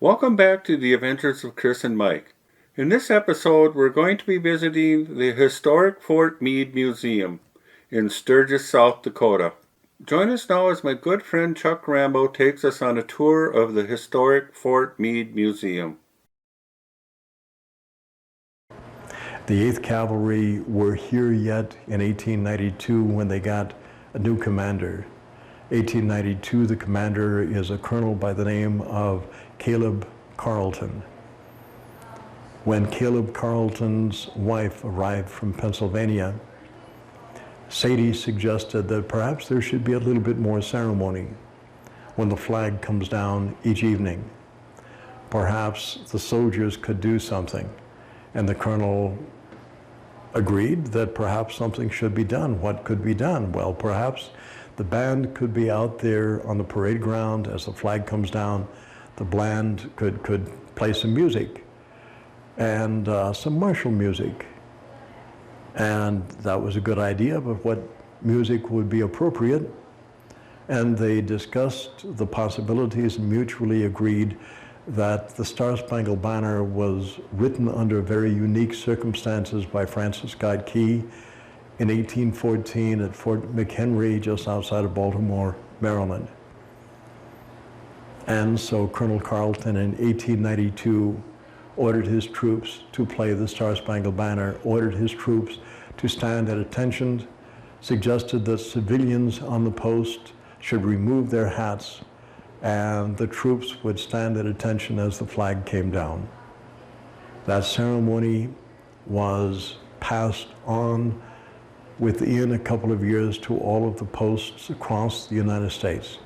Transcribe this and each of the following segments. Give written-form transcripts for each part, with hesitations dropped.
Welcome back to the Adventures of Chris and Mike. In this episode, we're going to be visiting the historic Fort Meade Museum in Sturgis, South Dakota. Join us now as my good friend Chuck Rambo takes us on a tour of the historic Fort Meade Museum. The 8th Cavalry were here yet in 1892 when they got a new commander. 1892, the commander is a colonel by the name of Caleb Carleton. When Caleb Carleton's wife arrived from Pennsylvania, Sadie suggested that perhaps there should be a little bit more ceremony when the flag comes down each evening. Perhaps the soldiers could do something, and the colonel agreed that perhaps something should be done. What could be done? Well, perhaps the band could be out there on the parade ground as the flag comes down. The band could play some music and some martial music. And that was a good idea, but what music would be appropriate? And they discussed the possibilities and mutually agreed that the Star-Spangled Banner was written under very unique circumstances by Francis Scott Key in 1814 at Fort McHenry, just outside of Baltimore, Maryland. And so Colonel Carleton in 1892 ordered his troops to play the Star-Spangled Banner, ordered his troops to stand at attention, suggested that civilians on the post should remove their hats, and the troops would stand at attention as the flag came down. That ceremony was passed on within a couple of years to all of the posts across the United States.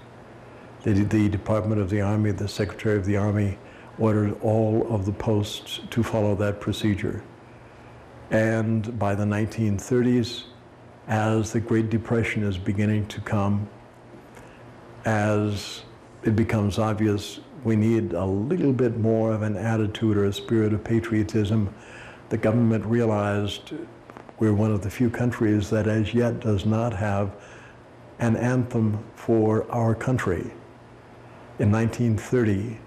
The Department of the Army, the Secretary of the Army, ordered all of the posts to follow that procedure. And by the 1930s, as the Great Depression is beginning to come, as it becomes obvious we need a little bit more of an attitude or a spirit of patriotism, the government realized we're one of the few countries that as yet does not have an anthem for our country. In 1930,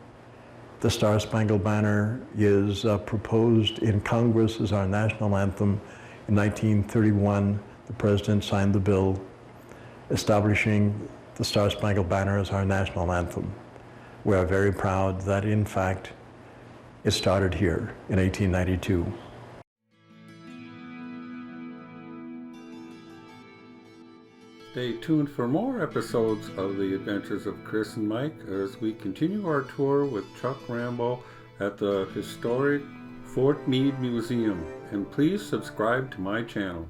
the Star-Spangled Banner is proposed in Congress as our national anthem. In 1931, the President signed the bill establishing the Star-Spangled Banner as our national anthem. We are very proud that, in fact, it started here in 1892. Stay tuned for more episodes of the Adventures of Chris and Mike as we continue our tour with Chuck Rambo at the historic Fort Meade Museum. And please subscribe to my channel.